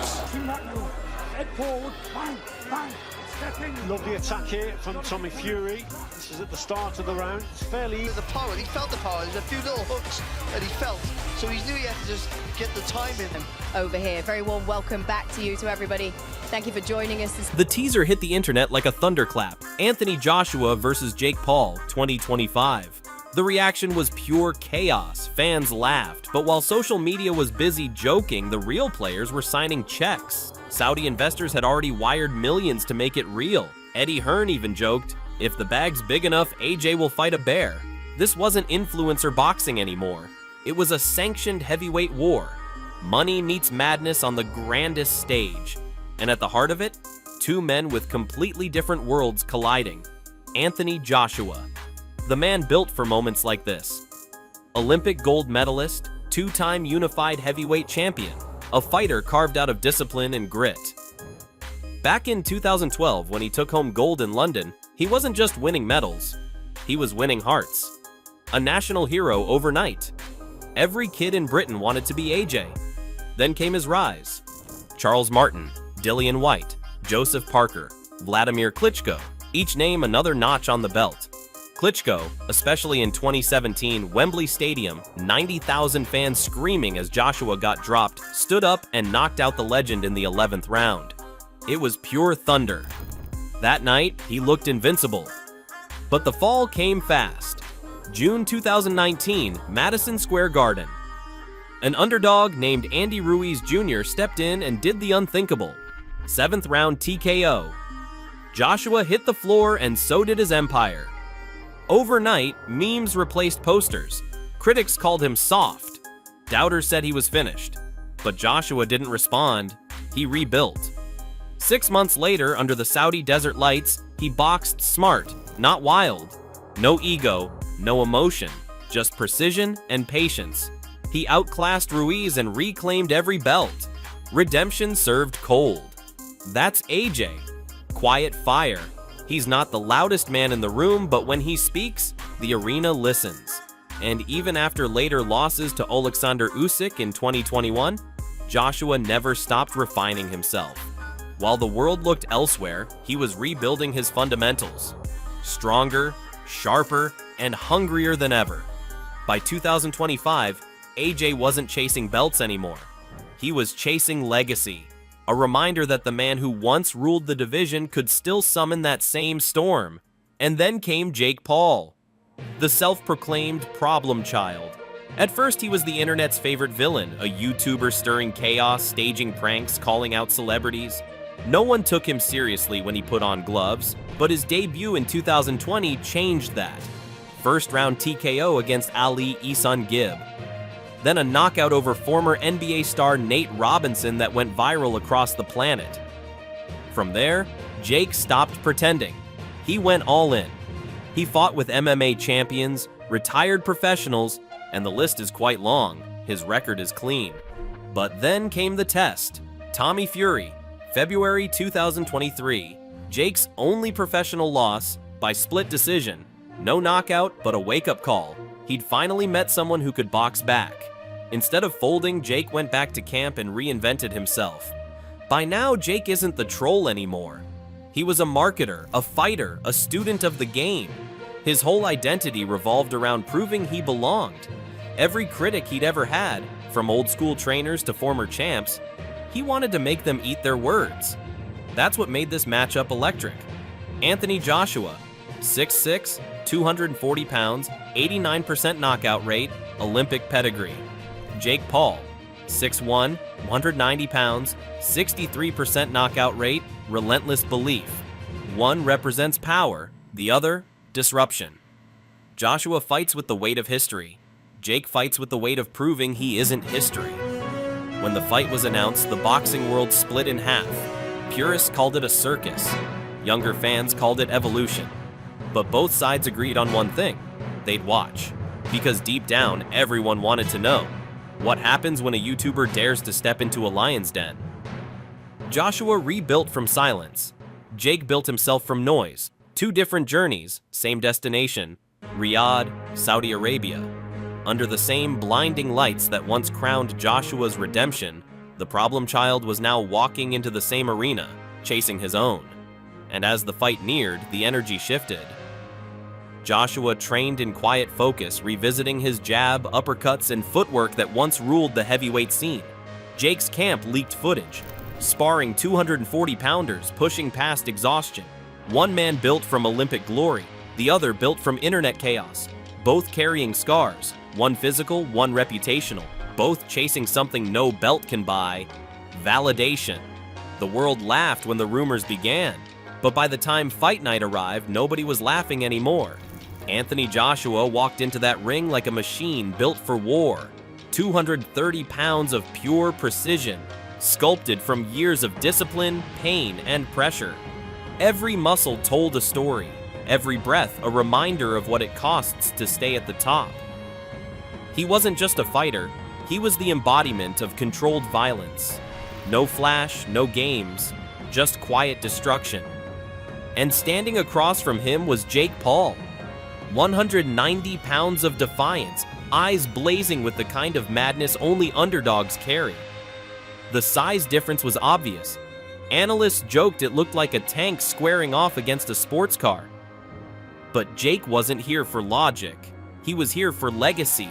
hooks. Head forward, bang, bang, step in. Lovely attack here from Tommy Fury. This is at the start of the round. It's fairly... The power, he felt the power. There's a few little hooks that he felt. So he knew he had to just get the time in. Over here, very warm welcome back to you, to everybody. Thank you for joining us. The teaser hit the internet like a thunderclap. Anthony Joshua versus Jake Paul, 2025. The reaction was pure chaos. Fans laughed, but while social media was busy joking, the real players were signing checks. Saudi investors had already wired millions to make it real. Eddie Hearn even joked, "If the bag's big enough, AJ will fight a bear." This wasn't influencer boxing anymore. It was a sanctioned heavyweight war. Money meets madness on the grandest stage. And at the heart of it, two men with completely different worlds colliding. Anthony Joshua, the man built for moments like this. Olympic gold medalist, two-time unified heavyweight champion, a fighter carved out of discipline and grit. Back in 2012, when he took home gold in London, he wasn't just winning medals, he was winning hearts. A national hero overnight. Every kid in Britain wanted to be AJ. Then came his rise. Charles Martin, Dillian White, Joseph Parker, Vladimir Klitschko, each name another notch on the belt. Klitschko, especially in 2017 Wembley Stadium, 90,000 fans screaming as Joshua got dropped, stood up and knocked out the legend in the 11th round. It was pure thunder. That night, he looked invincible. But the fall came fast. June 2019, Madison Square Garden. An underdog named Andy Ruiz Jr. stepped in and did the unthinkable. 7th round TKO. Joshua hit the floor and so did his empire. Overnight, memes replaced posters. Critics called him soft. Doubters said he was finished. But Joshua didn't respond. He rebuilt. 6 months later, under the Saudi desert lights, he boxed smart, not wild. No ego, no emotion, just precision and patience. He outclassed Ruiz and reclaimed every belt. Redemption served cold. That's AJ. Quiet fire. He's not the loudest man in the room, but when he speaks, the arena listens. And even after later losses to Alexander Usyk in 2021, Joshua never stopped refining himself. While the world looked elsewhere, he was rebuilding his fundamentals. Stronger, sharper, and hungrier than ever. By 2025, AJ wasn't chasing belts anymore. He was chasing legacy. A reminder that the man who once ruled the division could still summon that same storm. And then came Jake Paul, the self-proclaimed problem child. At first, he was the internet's favorite villain, a YouTuber stirring chaos, staging pranks, calling out celebrities. No one took him seriously when he put on gloves, but his debut in 2020 changed that. First round TKO against Ali Ihsan-Gib. Then a knockout over former NBA star Nate Robinson that went viral across the planet. From there, Jake stopped pretending. He went all in. He fought with MMA champions, retired professionals, and the list is quite long. His record is clean. But then came the test. Tommy Fury, February 2023. Jake's only professional loss by split decision. No knockout, but a wake-up call. He'd finally met someone who could box back. Instead of folding, Jake went back to camp and reinvented himself. By now, Jake isn't the troll anymore. He was a marketer, a fighter, a student of the game. His whole identity revolved around proving he belonged. Every critic he'd ever had, from old school trainers to former champs, he wanted to make them eat their words. That's what made this matchup electric. Anthony Joshua, 6'6", 240 pounds, 89% knockout rate, Olympic pedigree. Jake Paul, 6'1", 190 pounds, 63% knockout rate, relentless belief. One represents power, the other, disruption. Joshua fights with the weight of history. Jake fights with the weight of proving he isn't history. When the fight was announced, the boxing world split in half. Purists called it a circus. Younger fans called it evolution. But both sides agreed on one thing: they'd watch. Because deep down, everyone wanted to know. What happens when a YouTuber dares to step into a lion's den? Joshua rebuilt from silence. Jake built himself from noise. Two different journeys, same destination, Riyadh, Saudi Arabia. Under the same blinding lights that once crowned Joshua's redemption, The problem child was now walking into the same arena, chasing his own. And as the fight neared, the energy shifted. Joshua trained in quiet focus, revisiting his jab, uppercuts, and footwork that once ruled the heavyweight scene. Jake's camp leaked footage, sparring 240-pounders pushing past exhaustion. One man built from Olympic glory, the other built from internet chaos, both carrying scars, one physical, one reputational, both chasing something no belt can buy: validation. The world laughed when the rumors began, but by the time fight night arrived, nobody was laughing anymore. Anthony Joshua walked into that ring like a machine built for war. 230 pounds of pure precision, sculpted from years of discipline, pain, and pressure. Every muscle told a story, every breath a reminder of what it costs to stay at the top. He wasn't just a fighter, he was the embodiment of controlled violence. No flash, no games, just quiet destruction. And standing across from him was Jake Paul. 190 pounds of defiance, eyes blazing with the kind of madness only underdogs carry. The size difference was obvious. Analysts joked it looked like a tank squaring off against a sports car. But Jake wasn't here for logic. He was here for legacy.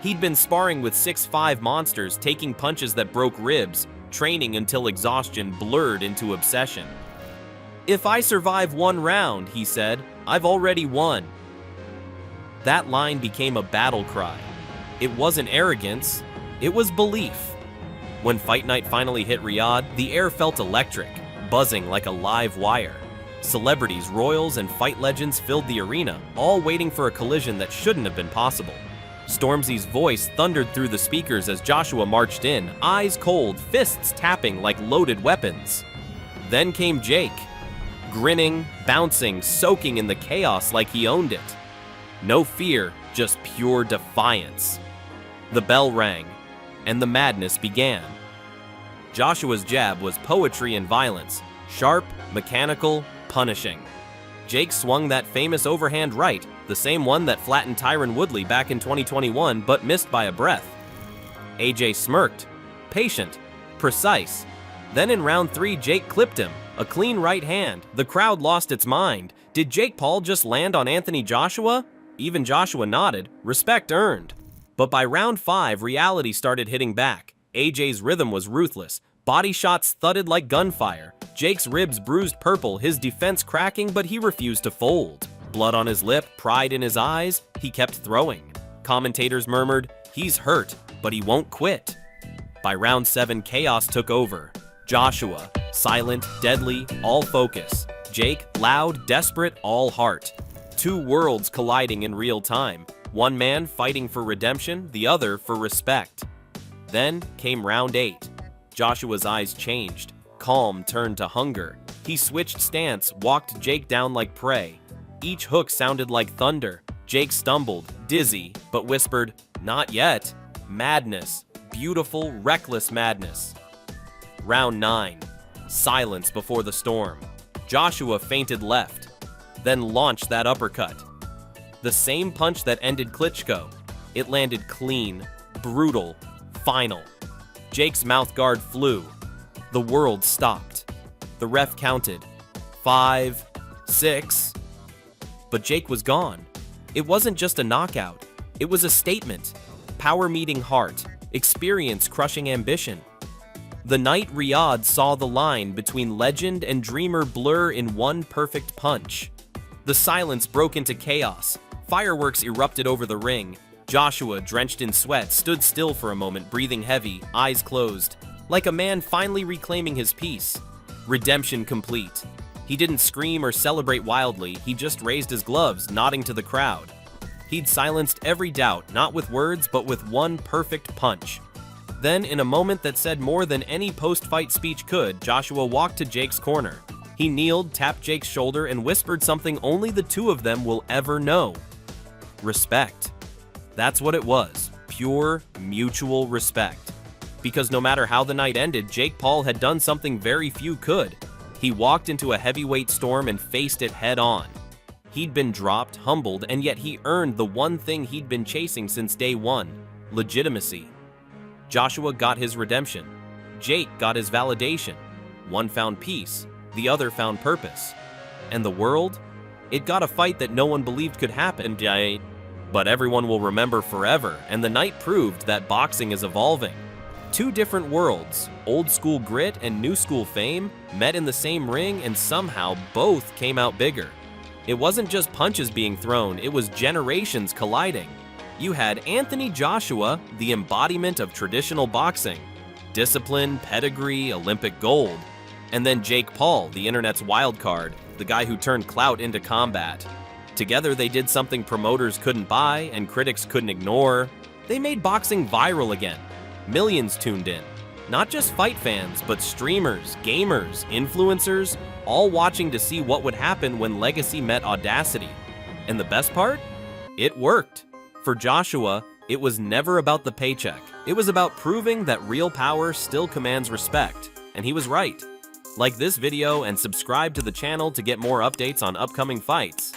He'd been sparring with 6'5" monsters, taking punches that broke ribs, training until exhaustion blurred into obsession. "If I survive one round," he said, "I've already won." That line became a battle cry. It wasn't arrogance, it was belief. When Fight Night finally hit Riyadh, the air felt electric, buzzing like a live wire. Celebrities, royals, and fight legends filled the arena, all waiting for a collision that shouldn't have been possible. Stormzy's voice thundered through the speakers as Joshua marched in, eyes cold, fists tapping like loaded weapons. Then came Jake, grinning, bouncing, soaking in the chaos like he owned it. No fear, just pure defiance. The bell rang, and the madness began. Joshua's jab was poetry and violence, sharp, mechanical, punishing. Jake swung that famous overhand right, the same one that flattened Tyron Woodley back in 2021 but missed by a breath. AJ smirked, patient, precise. Then in round 3, Jake clipped him, a clean right hand. The crowd lost its mind. Did Jake Paul just land on Anthony Joshua? Even Joshua nodded, respect earned. But by round 5, reality started hitting back. AJ's rhythm was ruthless. Body shots thudded like gunfire. Jake's ribs bruised purple, his defense cracking, but he refused to fold. Blood on his lip, pride in his eyes, he kept throwing. Commentators murmured, "He's hurt, but he won't quit." By round 7, chaos took over. Joshua, silent, deadly, all focus. Jake, loud, desperate, all heart. Two worlds colliding in real time. One man fighting for redemption, the other for respect. Then came round 8. Joshua's eyes changed. Calm turned to hunger. He switched stance, walked Jake down like prey. Each hook sounded like thunder. Jake stumbled, dizzy, but whispered, "Not yet." Madness. Beautiful, reckless madness. Round 9. Silence before the storm. Joshua feinted left, then launched that uppercut. The same punch that ended Klitschko. It landed clean, brutal, final. Jake's mouth guard flew. The world stopped. The ref counted. 5, 6. But Jake was gone. It wasn't just a knockout. It was a statement. Power meeting heart. Experience crushing ambition. The night Riyadh saw the line between legend and dreamer blur in one perfect punch. The silence broke into chaos. Fireworks erupted over the ring. Joshua, drenched in sweat, stood still for a moment, breathing heavy, eyes closed, like a man finally reclaiming his peace. Redemption complete. He didn't scream or celebrate wildly, he just raised his gloves, nodding to the crowd. He'd silenced every doubt, not with words, but with one perfect punch. Then, in a moment that said more than any post-fight speech could, Joshua walked to Jake's corner. He kneeled, tapped Jake's shoulder, and whispered something only the two of them will ever know. Respect. That's what it was. Pure, mutual respect. Because no matter how the night ended, Jake Paul had done something very few could. He walked into a heavyweight storm and faced it head on. He'd been dropped, humbled, and yet he earned the one thing he'd been chasing since day one: legitimacy. Joshua got his redemption. Jake got his validation. One found peace, the other found purpose. And the world? It got a fight that no one believed could happen, but everyone will remember forever, and the night proved that boxing is evolving. Two different worlds, old school grit and new school fame, met in the same ring and somehow both came out bigger. It wasn't just punches being thrown, it was generations colliding. You had Anthony Joshua, the embodiment of traditional boxing, discipline, pedigree, Olympic gold, and then Jake Paul, the internet's wild card, the guy who turned clout into combat. Together they did something promoters couldn't buy and critics couldn't ignore. They made boxing viral again. Millions tuned in. Not just fight fans, but streamers, gamers, influencers, all watching to see what would happen when legacy met audacity. And the best part? It worked. For Joshua, it was never about the paycheck. It was about proving that real power still commands respect. And he was right. Like this video and subscribe to the channel to get more updates on upcoming fights.